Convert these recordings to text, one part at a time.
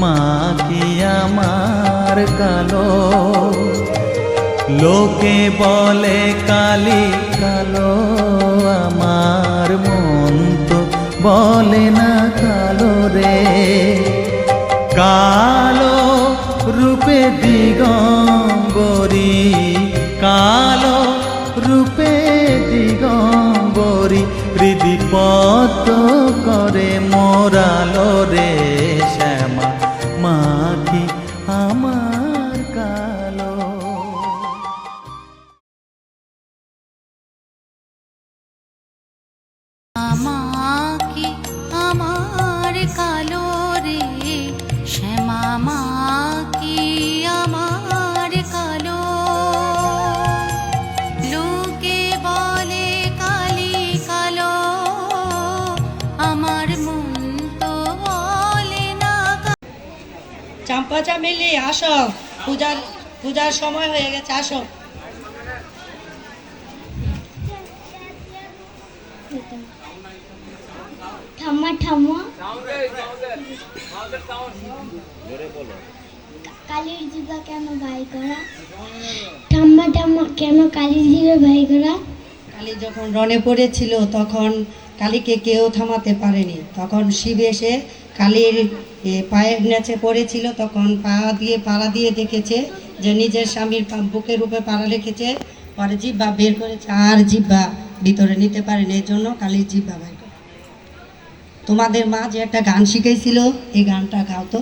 মা কি আমার কালো। লোকে বলে কালি কালো, আমার মন তো বলে না কালো রে। কালো রূপে দিগম্বরী, কালো রূপে দিগম্বরী, হৃদিপত করে মোরালো রে শ্যামা, মা কি আমার কালো। মা কি আমার কালো রে শ্যামা, মা কি আমার কালো। লোকে বলে কালি কালো, আমার মন তো বলে না। চাম্পা চামেলি আসো, পূজার সময় হয়ে গেছে, আসো। ঠাম্মা ঠাম্মা কালির জিভা কেন ভাই করা? ঠাম্মা ঠাম্মা কেন কালির জিভা ভাই করা? কালী যখন রণে পড়েছিল তখন কালীকে কেউ থামাতে পারেনি। তখন শিব এসে কালীর পায়ের নেচে পড়েছিল, তখন পাড়া দিয়ে দেখেছে যে নিজের স্বামীর বুকের উপরে পাড়া রেখেছে, পরে জিহ্বা বের করেছে, আর জিহ্বা ভিতরে নিতে পারেনি, এই জন্য কালীর জিহ্বা ভাই। তোমাদের মা যে একটা গান শিখেছিল, এই গানটা গাও তো।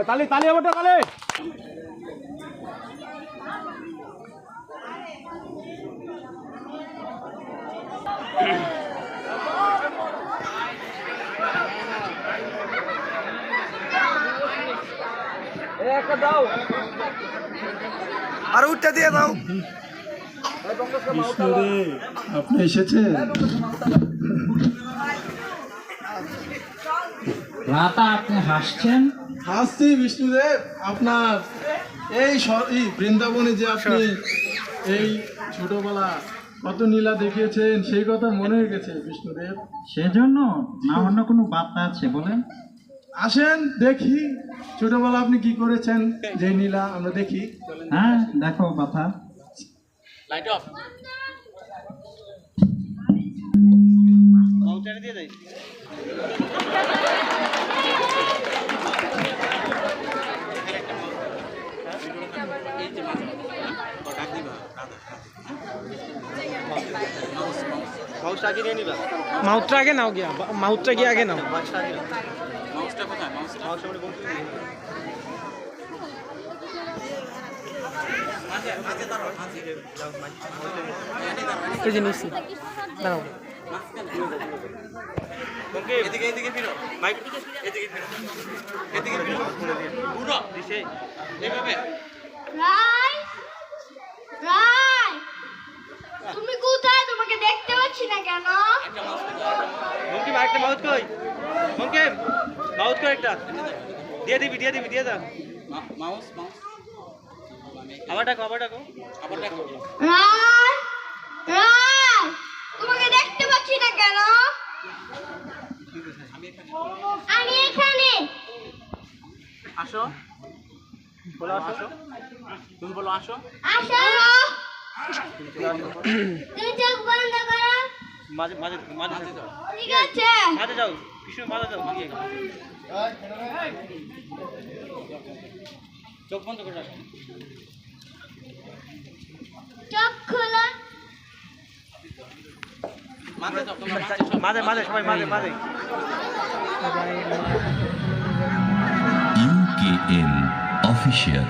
তালি তালি হবে তালি। একটা দাও আর উঠতে দিয়ে দাও। আপনি এসেছেন? রাতা আপনি হাসছেন? হাসছি বিষ্ণুদেব, আপনার এই বৃন্দাবনে যে আপনি এই ছোটবেলা কত নীলা দেখিয়েছেন সেই কথা মনে হয়ে গেছে বিষ্ণুদেব। সেজন্য না অন্য কোনো বার্তা আছে বলেন? আসেন দেখি ছোটবেলা আপনি কি করেছেন, যে নীলা আমরা দেখি। হ্যাঁ দেখো কথা। লাইট অফ মাউন্টেনে দিয়ে দেই। মাউথটা আগে নাও গিয়া, মাউথটা গিয়ে আগে নাও। মাউসটা কোথায়? মাউসটা এই যে নিচ্ছি, দাঁড়াও। এদিকে এদিকে ফিরো, মাইক এদিকে ফিরো, এদিকে ফিরো, পুরো দিছে এইভাবে। রাই, রাই, তুমি কোথায়? তোমাকে দেখতে পাচ্ছি না কেন? মঙ্কিম আরেকটা মাউথ কই? মঙ্কিম মাউথ কই একটা দিয়ে দিবি, দিয়ে দাও। মাউস আবার ডাকো আবার ডাকো। রাই, রাই, তোমাকে দেখতে পাচ্ছি না কেন? আমি এখানে। আসো, বলো আসো, তুমি বলো আসো। আসো। তুমি চোখ বন্ধ করো। মাঝে মাঝে মাঝে যাও, ঠিক আছে। মাঝে যাও, কৃষ্ণ মাঝে যাও। চোখ বন্ধ করে রাখো। চোখ খোলো। মাঝে মাঝে সবাই মাঝে। UKN Official.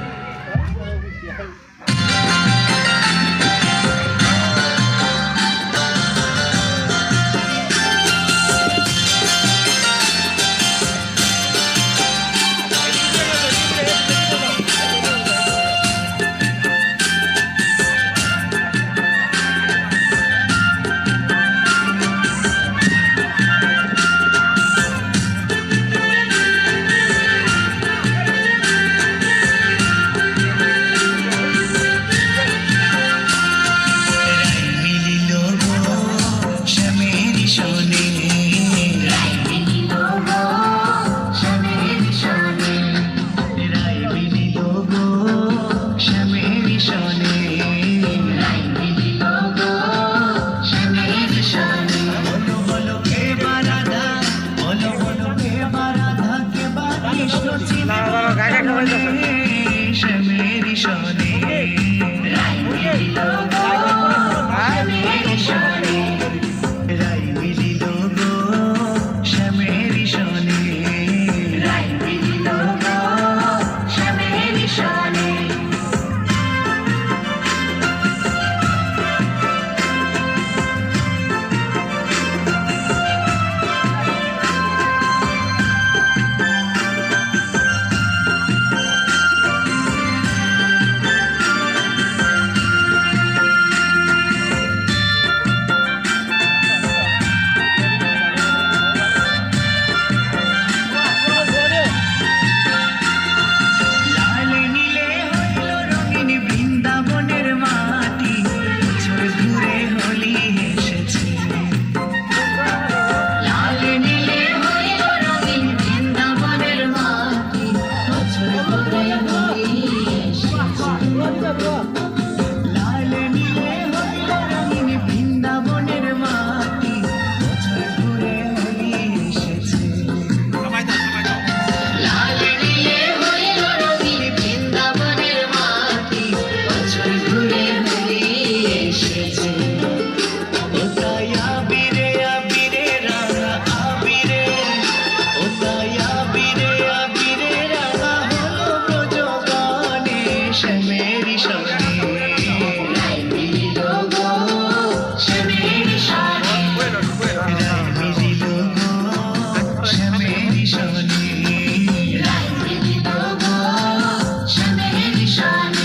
লাল নীলে শ্যামেরি সনে রাই মিলিল গো শ্যামেরি সনে রাই মিলিল গো শ্যামেরি সনে রাই মিলিল গো শ্যামেরি সনে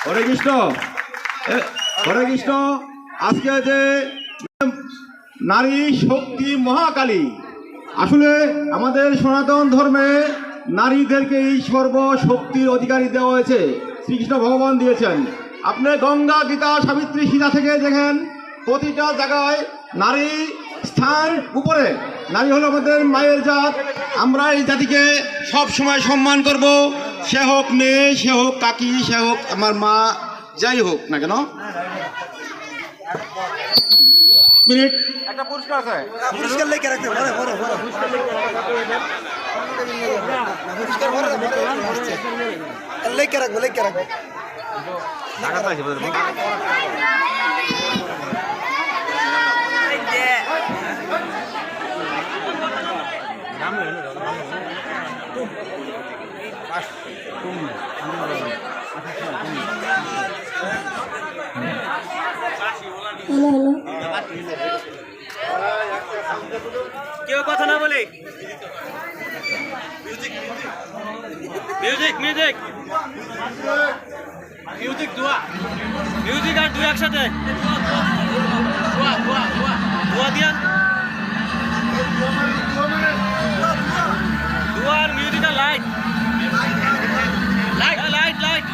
হরে কৃষ্ণ। হরে কৃষ্ণ। আজকে যে নারী শক্তি মহাকালী, আসলে আমাদের সনাতন ধর্মে নারীদেরকে এই সর্বশক্তির অধিকারী দেওয়া হয়েছে, শ্রীকৃষ্ণ ভগবান দিয়েছেন। আপনি গঙ্গা, গীতা, সাবিত্রী, সীতা থেকে দেখেন প্রতিটা জায়গায় নারী স্থান উপরে। নারী হলো আমাদের মায়ের জাত। আমরা এই জাতিকে সব সময় সম্মান করব, সে হোক মেয়ে, সে হোক কাকি, সে হোক আমার মা, যাই হোক না কেন। মিনিট, একটা পুরস্কার আছে, পুরস্কার লেখে রাখতে হবে। লেখে রাখবো, লেখে রাখবো। কেউ কথা না বলে মিউজিক মিউজিক মিউজিক দোয়া, মিউজিক আর দুই একসাথে দোয়া দিয়ান, দোয়া আর মিউজিক আর লাইট লাইট লাইট লাইট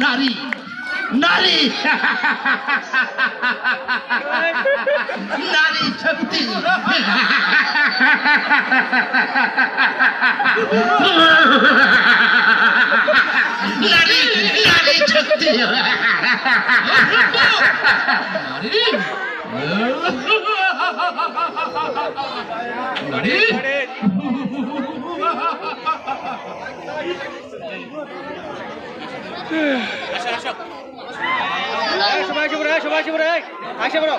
নারী নারী নারী শক্তি নারী নারী শক্তি নারী সবাই সবাই সবাই সবাই আসে বলো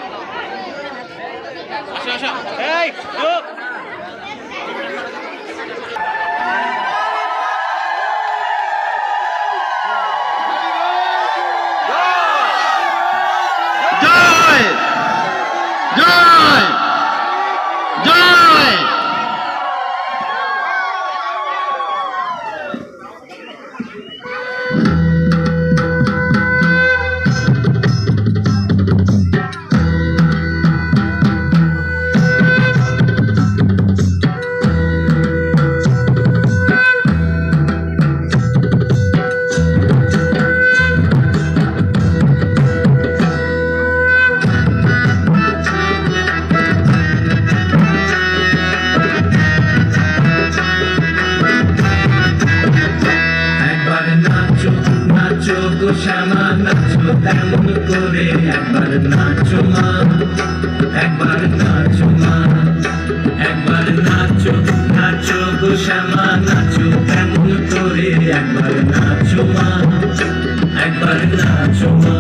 আসো আসো এই চুপ জয় জয় জয়। গো শ্যামা নাচো তেমন করে একবার নাচো মা একবার নাচো মা একবার নাচো নাচো গো শ্যামা নাচো তেমন করে একবার নাচো মা একবার নাচো মা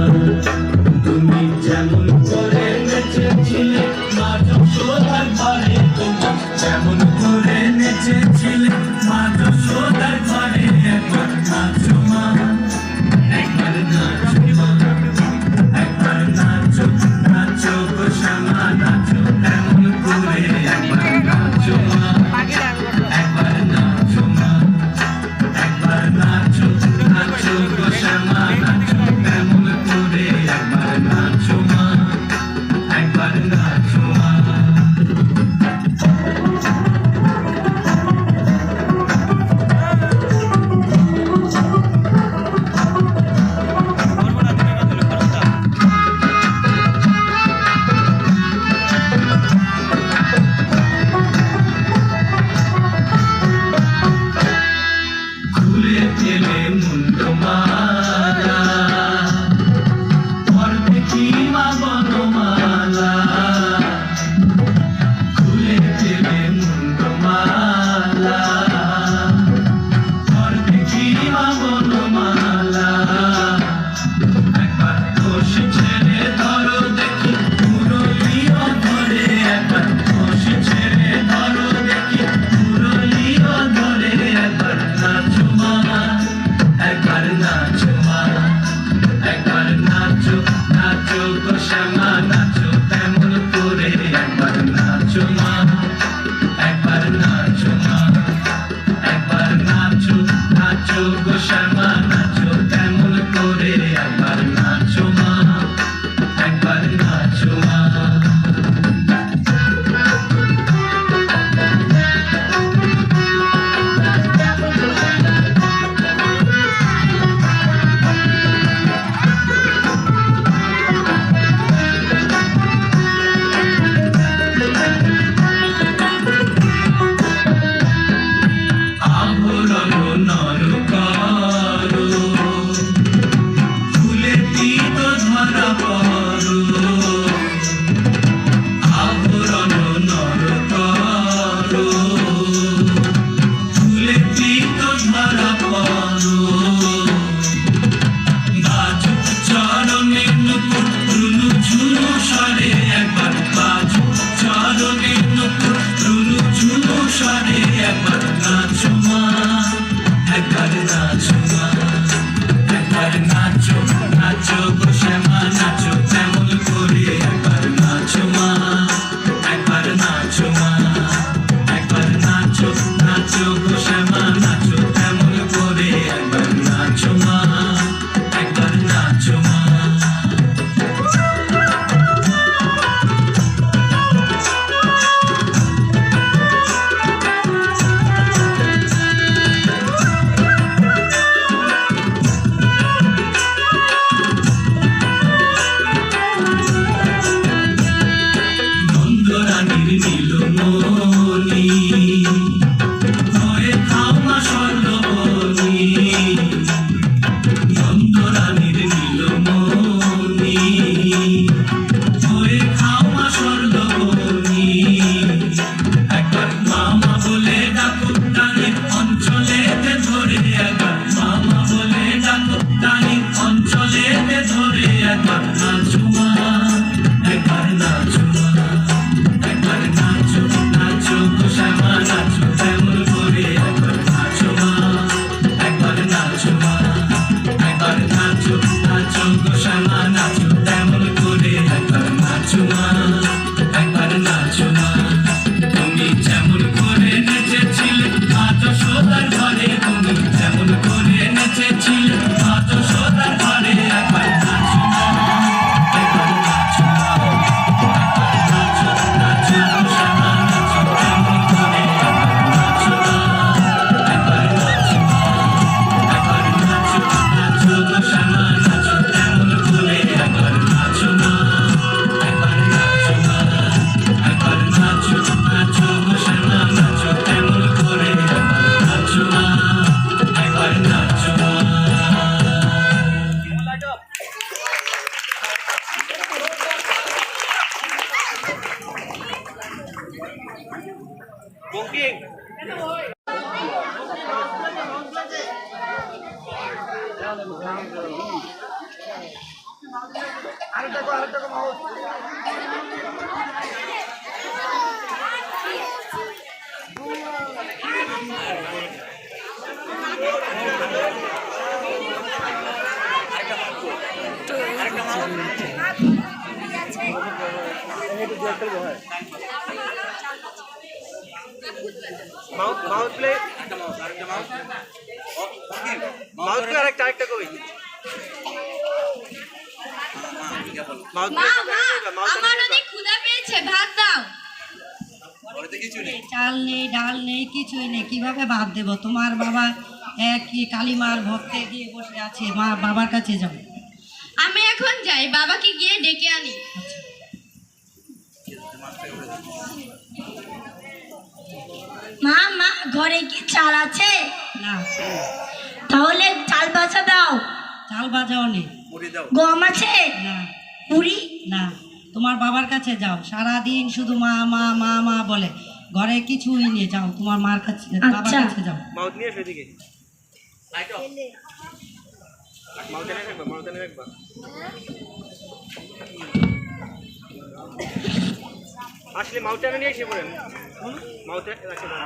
তুমি যেমন করে নেচেছিলে মা যশোদার ঘরে তুমি যেমন করে নেচেছিলে মা যশোদার ঘরে একবার নাচো মা একবার নাচো মা একবার নাচো নাচো গো শ্যামা নাচো তেমন করে একবার নাচো মা একবার নাচো মা একবার নাচো নাচো গো শ্যামা নাচো তেমন করে একবার নাচো মা একবার নাচো মা খুলে ফেলে মুন্ড মালা পর দেখি মা বনমালা খুলে ফেলে মুন্ড মালা পর দেখি মা বনমালা একবার দোষ ছেড়ে ধরো দেখি মুরলিও ধরে একবার দোষ ছেড়ে ধরো দেখি মুরলিও ধরে একবার নাচো মা একবার নাচো মা একবার নাচো নাচো গো শ্যামা নাচো তেমন করে একবার নাচো মা একবার নাচো মা একবার নাচো নাচো গো শ্যামা নাচো তেমন করে একবার নাচো মা একবার নাচো মা আভরণ নরকারো ফুলে তীত ধরা পড়ো আভরণ নরকারো ফুলে তীত ধরা পড়ো বাজু চরণে নুপুর রুনু ঝুনু সরে একবার বাজু চরণে নুপুর রুনু ঝুনু সরে একবার নাচো মা একবার নাচো মা একবার নাচো নাচো গো শ্যামা নাচো তেমন করে একবার নাচো মা একবার নাচো মা একবার নাচো নাচো গো শ্যামা নাচো তেমন করে একবার নাচো মা একবার নাচো মা mouth mouth play mouth play আরেকটা কই মাউথ প্লে আমার অনেক ক্ষুধা পেয়েছে, ভাত দাও। চাল নেই, ডাল নেই, কিছুই নেই, কিভাবে ভাত দেবো? তোমার বাবা কি কালীমার ভক্তে গিয়ে বসে আছে, মা বাবার কাছে যাও। আমি এখন যাই, বাবাকে গিয়ে ডেকে আনি। মা মা, ঘরে কি চাল আছে? না, তাহলে চাল ভাজা দাও। চাল ভাজাও নেই। গম আছে? না পুরি? না, তোমার বাবার কাছে যাও, সারাদিন শুধু মা মা মা মা বলে, ঘরে কিছুই নিয়ে যাও, তোমার মার কাছে বাবার কাছে যাও। মাউথ নিয়ে এসো এদিকে লাইট অফ মাউথ এনে রাখবা আসলে মাউথটা নিয়ে এসে পড়েন মাউথে রাখতে দাও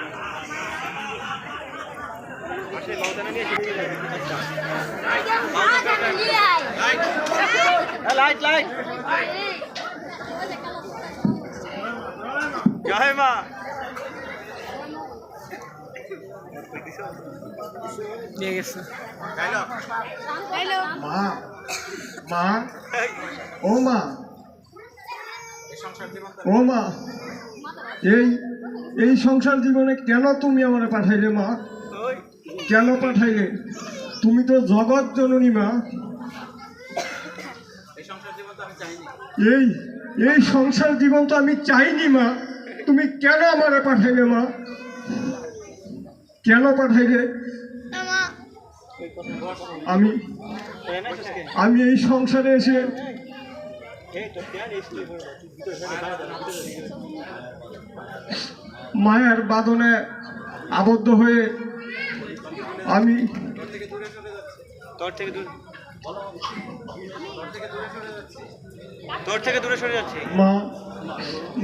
আসলে মাউথটা নিয়ে এসে লাইট লাইট জয় মা নিয়ে গেছে মা মা ও মা ও মা, এই সংসার জীবনে কেন তুমি আমারে পাঠাইলে মা? কেন পাঠাইলে? তুমি তো জগৎ জননী মা। এই সংসার জীবন তো আমি চাইনি মা। তুমি কেন আমারে পাঠাইলে মা? কেন পাঠাইলে? আমি এই সংসারে এসে মায়ের বাঁধনে আবদ্ধ হয়ে আমি তোর থেকে দূরে সরে যাচ্ছি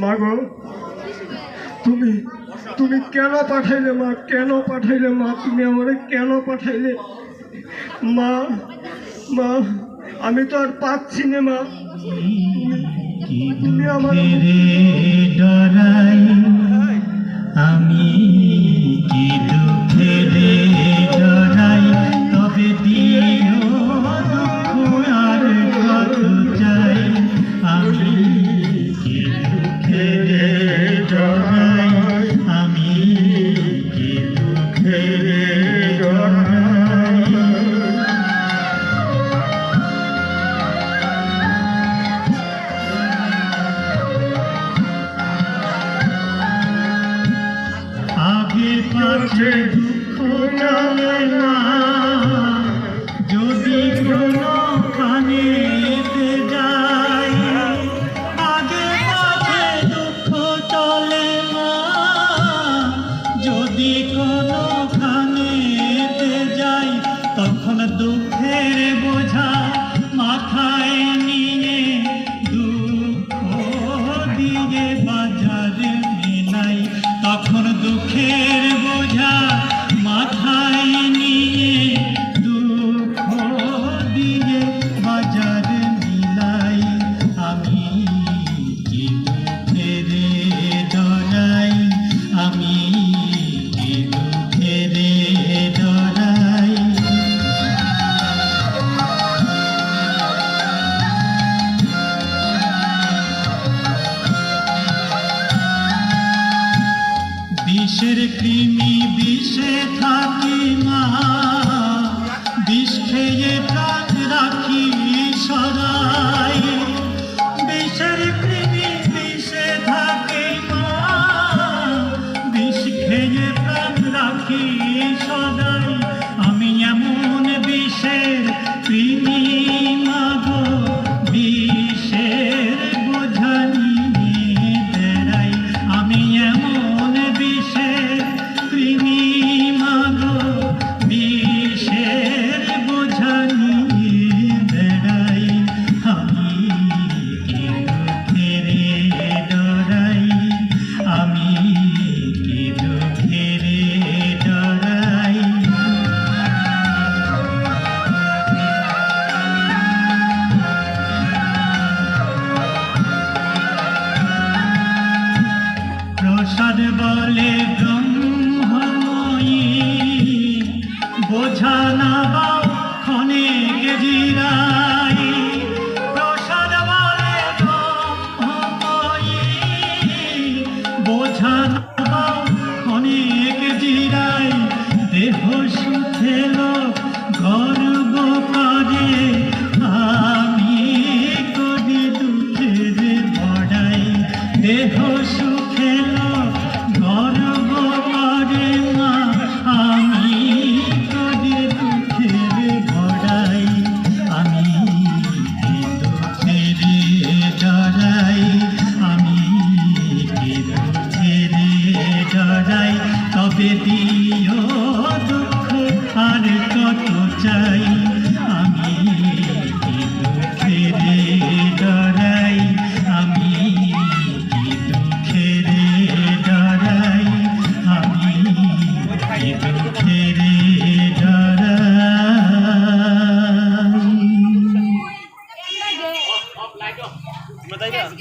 মা গো, তুমি কেন পাঠাইলে মা? কেন পাঠাইলে মা? তুমি আমারে কেন পাঠাইলে মা? মা, আমি তো আর পাচ্ছি না মা। তুমি আমার ডরাই আমি কি দুঃখেরে ডরাই তবে দিও দুঃখ আর কত চাই আমি কি দুঃখেরে ডরাই আমি কি দুঃখেরে ডরাই আগে পাছে দুঃখ জানে না যদি কোনো খানেতে যাই আগে পাছে দুঃখ চলে না যদি কোনো খানেতে যাই তখন দুঃখের বোঝা মাথায় নিয়ে দুঃখ দিয়ে বাজারে মেলাই তখন দুঃখের বোঝা মাথায় নিয়ে দুঃখ দিয়ে বাজারে মিলাই আমি কি দুঃখের ডরাই আমি কি দুঃখের ডরাই বিষের কৃমি বিষে থাকি মা বিষ খেয়ে প্রাণ রাখি সদাই বিষের কৃমি বিষে থাকি মা বিষ খেয়ে প্রাণ রাখি সদাই আমি এমন বিষের কৃমি মাগো বিষের বোঝা নিয়ে বেড়াই আমি এমন বিষের কৃমি মাগো তোমরা যাইবা?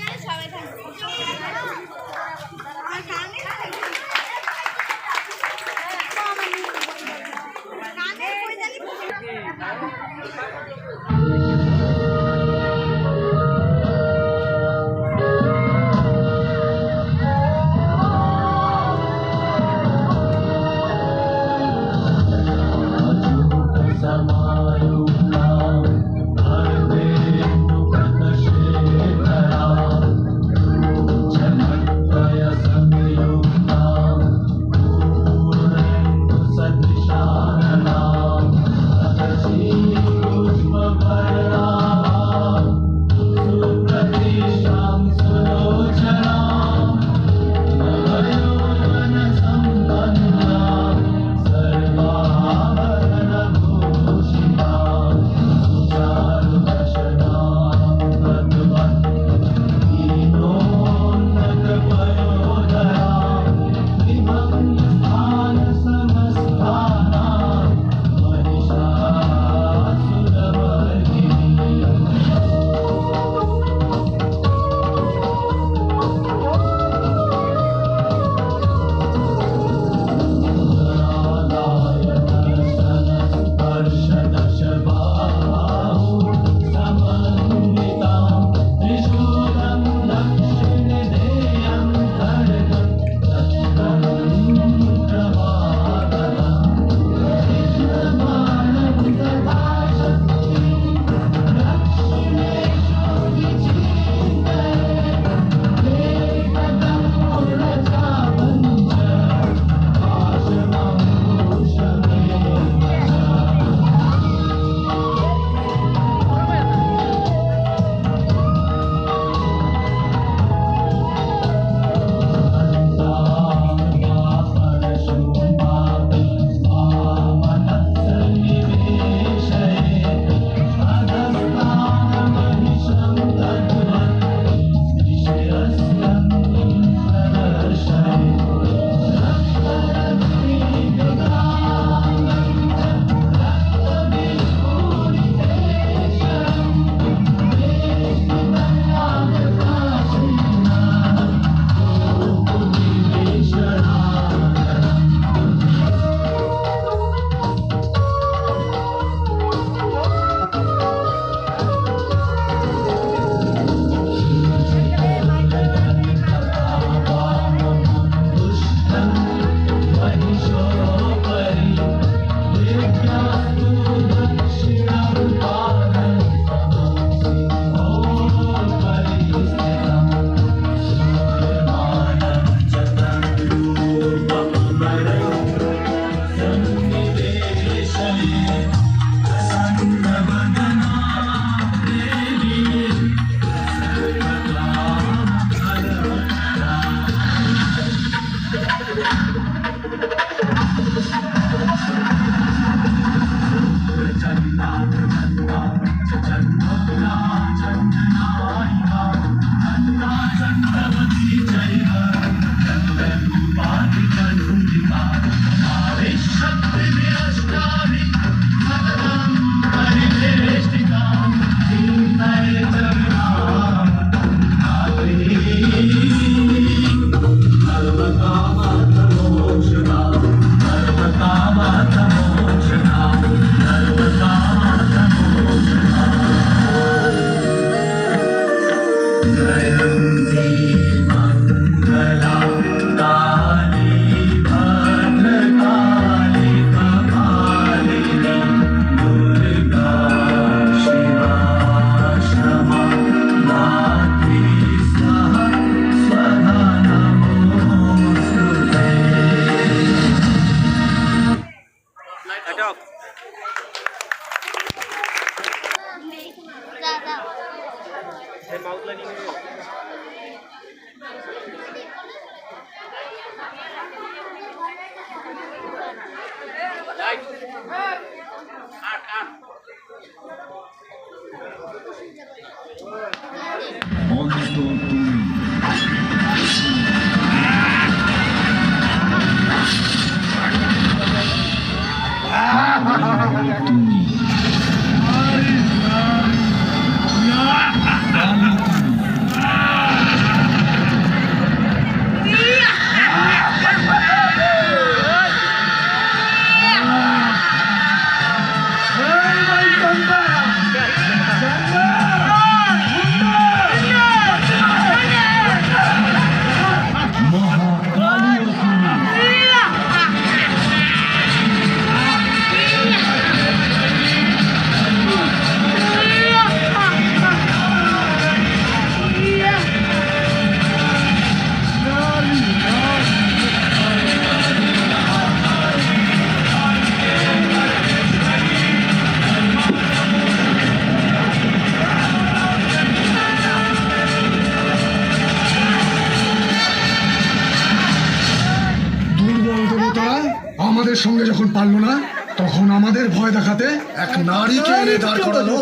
আমাদের সঙ্গে যখন পারলো না, তখন আমাদের ভয় দেখাতে এক নারীকে এনে দাঁড় করালো।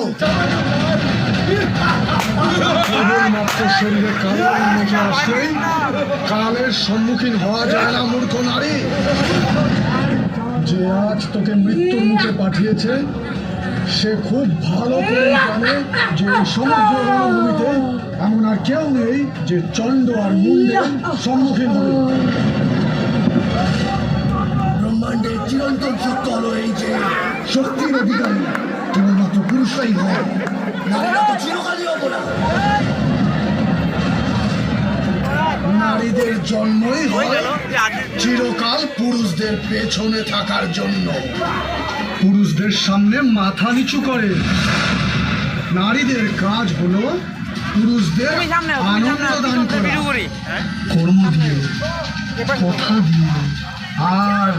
কেবলমাত্র শরীরে কালের উন্নতি আসলেই কালের সম্মুখীন হওয়া যায় না মূর্খ নারী। যে আজ তোকে মৃত্যুর মুখে পাঠিয়েছে, সে খুব ভালো করে জানে যে সমগ্র রণভূমিতে এমন আর কেউ নেই যে চণ্ড আর মুন্ডের সম্মুখীন হবে। ব্রহ্মাণ্ডের চিরন্তন সত্য হলো এই যে শক্তির অধিকারী কেবলমাত্র পুরুষরাই হয়, নারীরা তো চিরকালই অপরাধ। নারীদের জন্মই হয় চিরকাল পুরুষদের পেছনে থাকার জন্য, পুরুষদের সামনে মাথা নিচু করে। নারীদের কাজ হলো পুরুষদের আনন্দ দান করা, কর্ম দিয়ে, কথা দিয়ে আর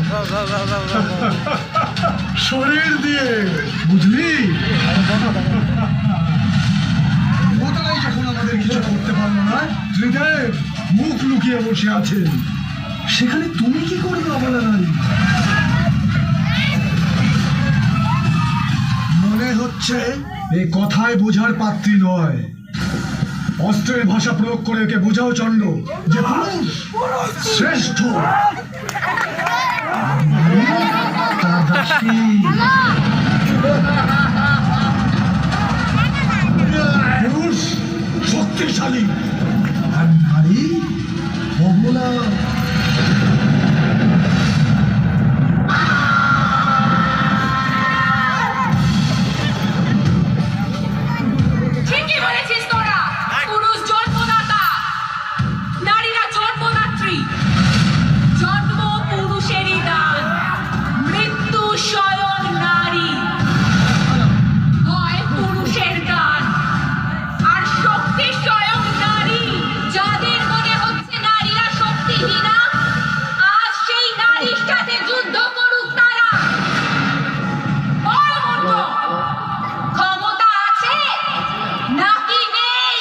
শরীর দিয়ে, বুঝলি? মতাই যখন আমাদের কিছু করতে পারলো না, ত্রিদেব মুখ লুকিয়ে বসে আছেন, সেখানে তুমি কি করবে অবলা নারী? মনে হচ্ছে এই কথায় বোঝার পাত্রী নয়। অস্ত্রের ভাষা প্রয়োগ করে একে বোঝাও চণ্ড যে পুরুষ শ্রেষ্ঠ। পুরুষ শক্তিশালী আর নারী অবলা। ঠিকই বলেছিস তোরা। পুরুষ জন্মদাতা, নারীরা জন্মদাত্রী। জন্ম পুরুষেরই দান, মৃত্যু স্বয়ং নারী। হয় পুরুষের দান আর শক্তি স্বয়ং নারী। যাদের মনে হচ্ছে নারীরা শক্তিহীনা, আজ সেই নারীর সাথে যুদ্ধ করুক তারা। বল মূর্খ, ক্ষমতা আছে নাকি নেই?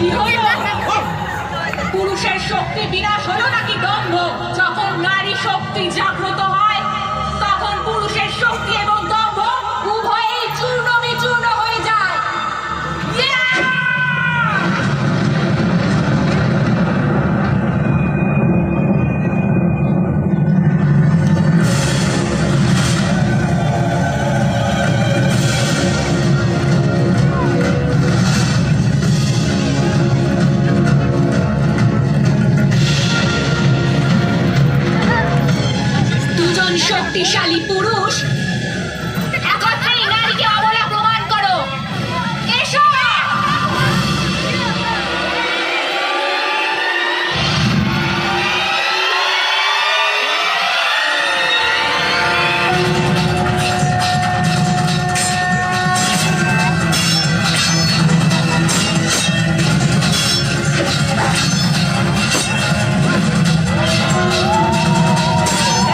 কি হলো? পুরুষের শক্তি বিনাশ হলো নাকি দম্ভ? যখন নারী শক্তি জাগ্রত হয়, তখন পুরুষের শক্তি এবং দম্ভ উভয়েই চূর্ণ বিচূর্ণ হয়ে যায়। দুজন শক্তিশালী পুরুষ একত্রে এই নারীকে অবলা প্রমাণ করো। এসো।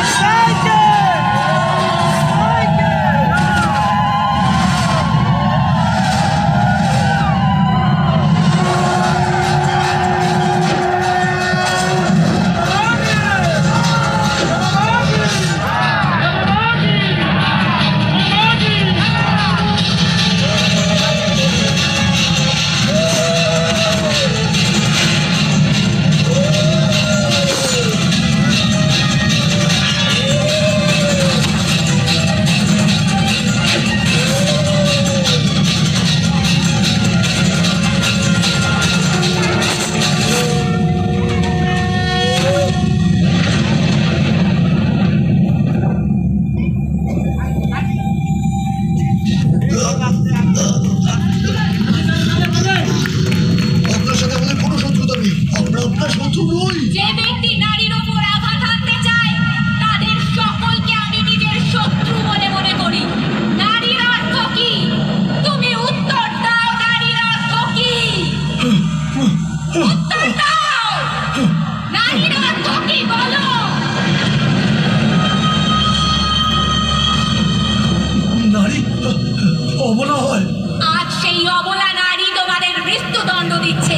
Excited! উত্তর দাও, নারীর অর্থ কি বলো? নারী অবলা হয়। আজ সেই অবলা নারী তোমাদের মৃত্যুদণ্ড দিচ্ছে।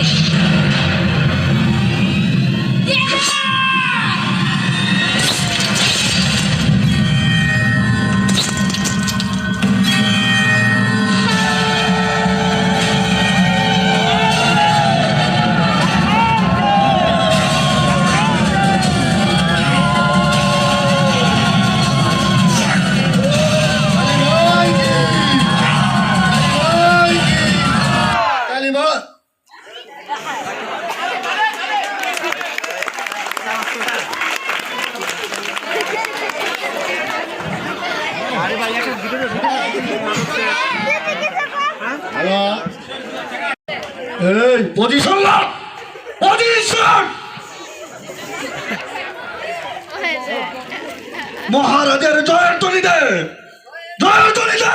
কালিমা হ্যালো, এই পজিশন লাগ, পজিশন। মহারাজের জয়ের ধ্বনি দে, জয়ের ধ্বনি দে।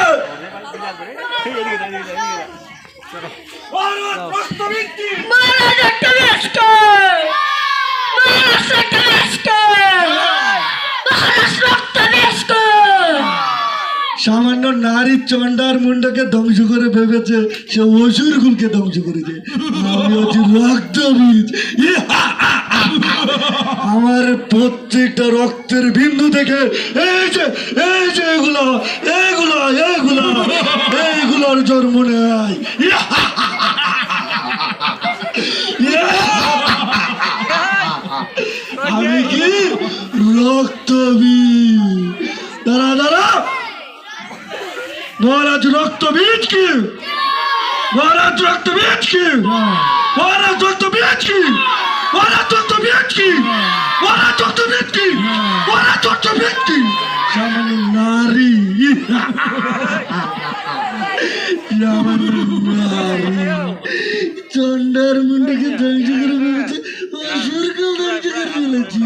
সামান্য নারী চন্ডার মুন্ডকে ধ্বংস করে ভেবেছে সে অসুর কুলকে ধ্বংস করেছে। আমি হচ্ছি রক্তবীজ। আমার প্রত্যেকটা রক্তের বিন্দু থেকে এই যে এগুলো এগুলো এগুলো এইগুলোর জন্ম নেয়। আমি কি রক্তবীজ? দাঁড়া দাঁড়া, মহারাজ রক্তবীজ কি? মহারাজ রক্তবীজ কি? মহারাজ রক্তবীজ কি? মহারাজ রক্তবীজ কি? মহারাজ রক্তবীজ কি? মহারাজ রক্তবীজ কি? সামান্য নারী, সামান্য নারী চন্ডার মুন্ডকে ধ্বংস করে ফেলেছে, অসুরকে ধ্বংস করে ফেলেছি।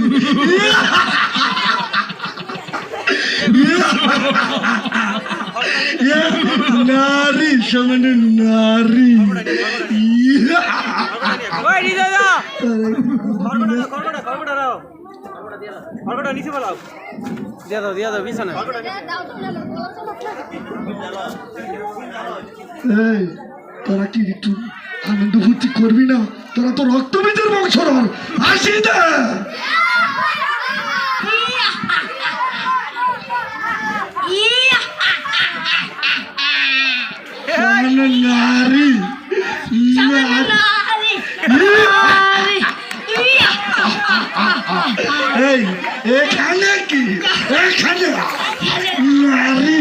নারী, সামান্য নারী। এই, তোরা কি একটু আনন্দ ফুর্তি করবি না? তোরা তো রক্তবীজের বংশধর, আসি দে। নারী, এই এখানে কি? এখানে নারী,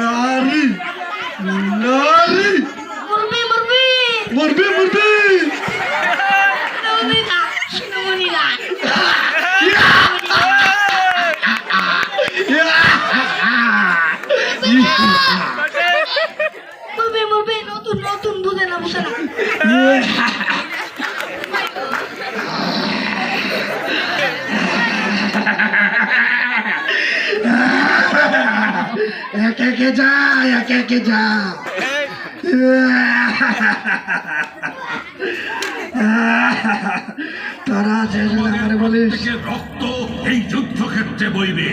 নারী, নারী, মরবি মরবি। নতুন নতুন বুঝে না বুঝে না। একে একে যা, একে একে যা। তোরা যে আমার বলিস রক্ত এই যুদ্ধক্ষেত্রে বইবে।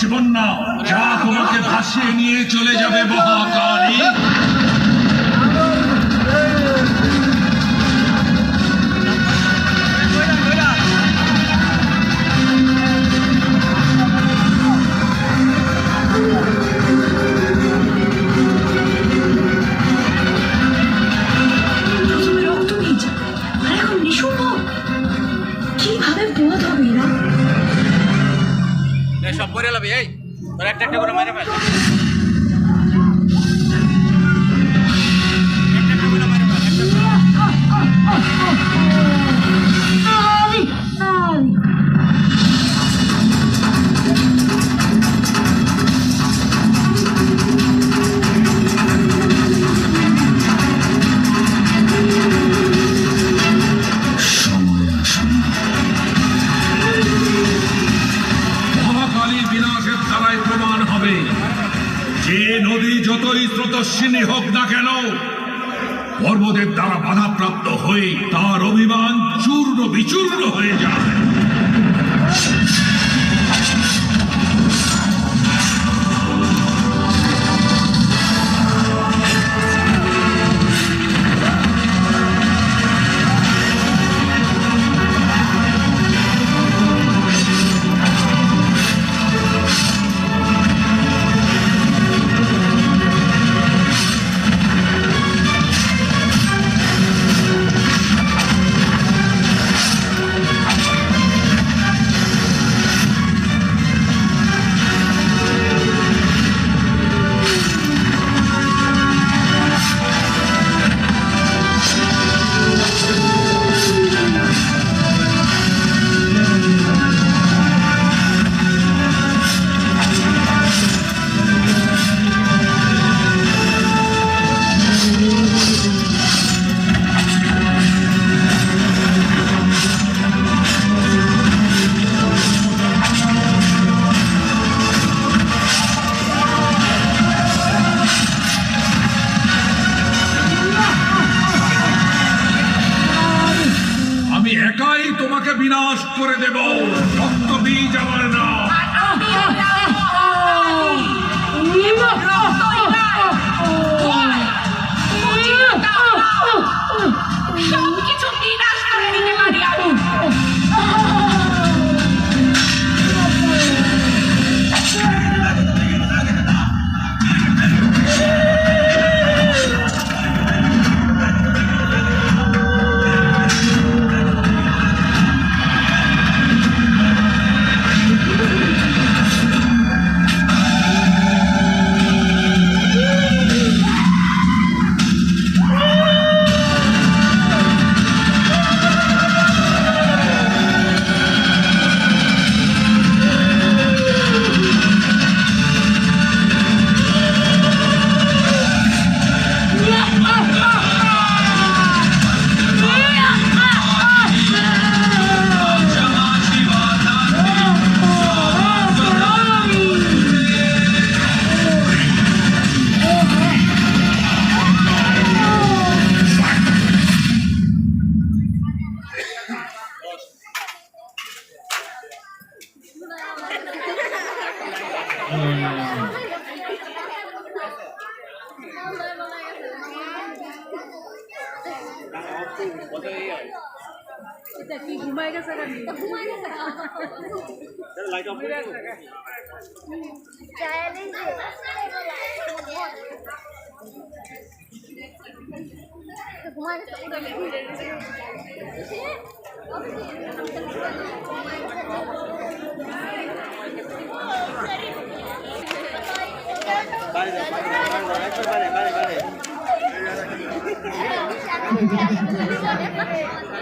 শিবন্যা, যা তোমাকে ভাসিয়ে নিয়ে চলে যাবে মহাকালী। সব করে লাবি, এই তোর একটা একটা করে মারে ফেল। যে নদী যতই স্রোতস্বিনী হোক না কেন, পর্বতের দ্বারা বাধাপ্রাপ্ত হয়ে তার অভিমান চূর্ণ বিচূর্ণ হয়ে যায়। তোমাকে বিনাশ করে দেব, রক্ত বীজ আমার না। সবকিছু বিনাশ করে দিতে পারি আমি।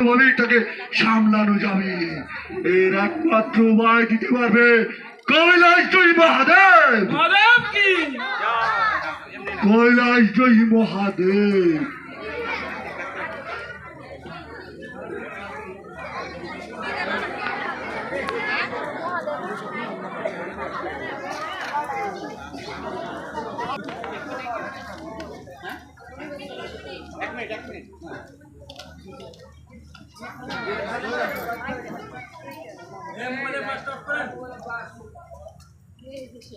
বলেইটাকে সামলানো যাবে। এর একমাত্র উপায় দিতে পারবে কৈলাসজয়ী মহাদেব। কৈলাসজয়ী মহাদেব। 1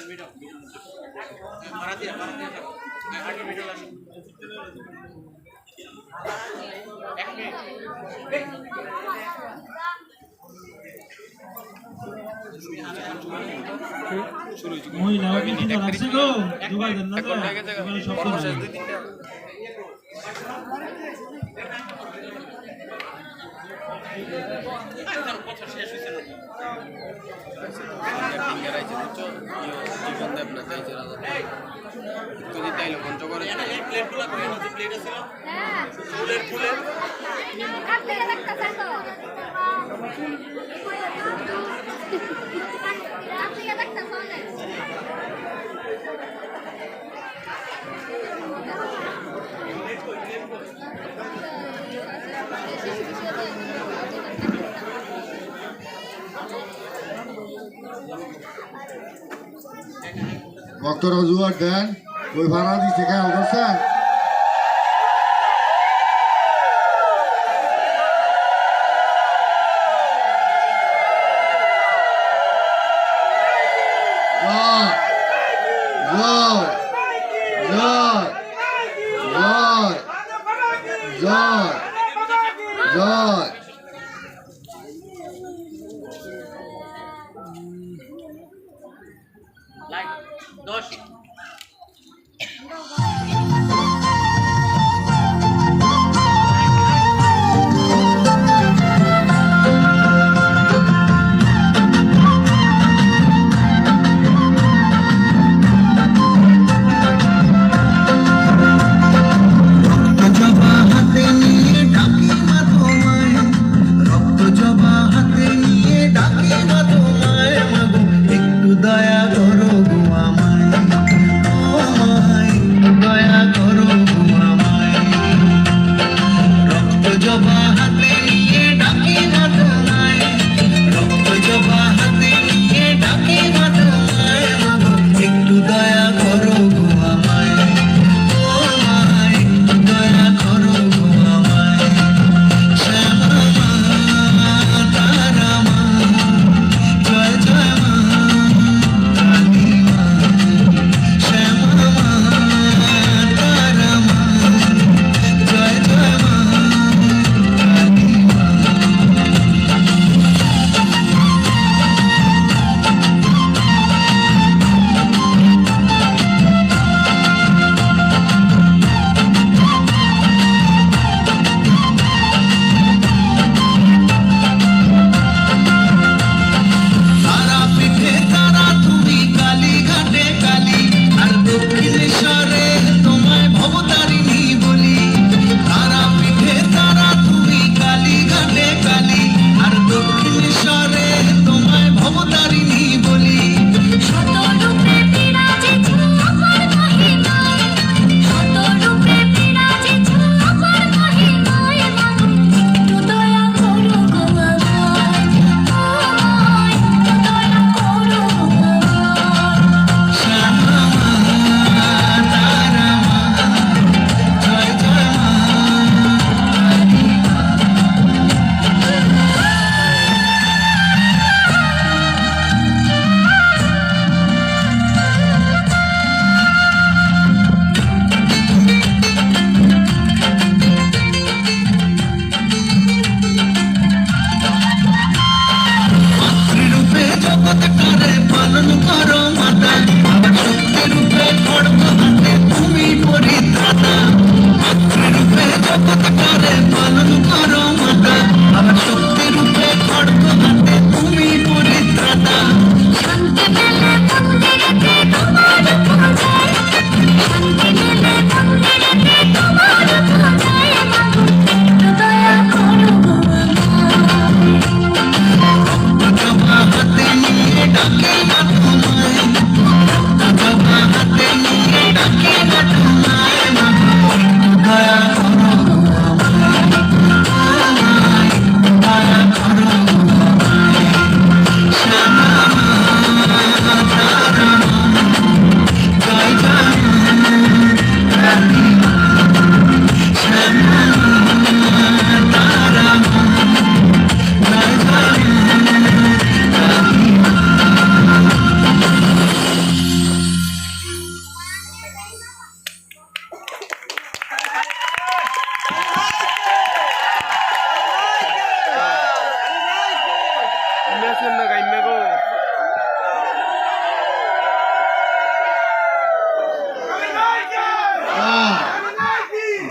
মিনিট মহিলারা কি ঠিক আছে গো দুবার দেন না দোকানে সব কিছু ভক্তরা জুয়ার দেন ওই ভাড়া দিচ্ছে খেয়াল করছেন জয় জয় জয় জয় জয় লাইট 10 জবা হাতে নিয়ে ডাকি মা তোমায়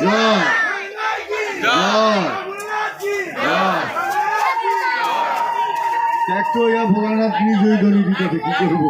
জয় জয় জয় ত্যাগ তো ইয়া ভোলানাথ নিজই গণিতটাকে কি করবো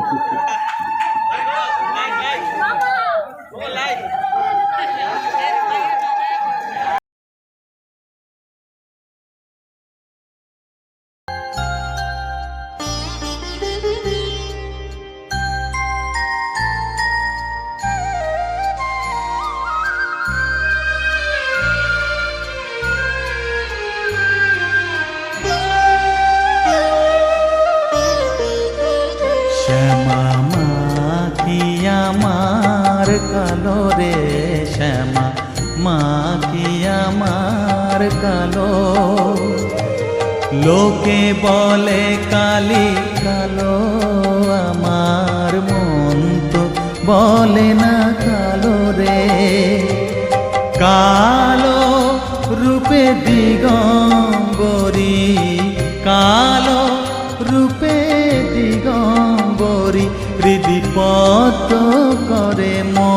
শ্যামা মা কি আমার কালো রে, শ্যামা মা কি আমার কালো। লোকে বলে কালি কালো, আমার মন তো বলে না কালো রে। কালো রূপে দিগম্বরী, কালো রূপে দিগম্বরী, হৃদিপত করে মন।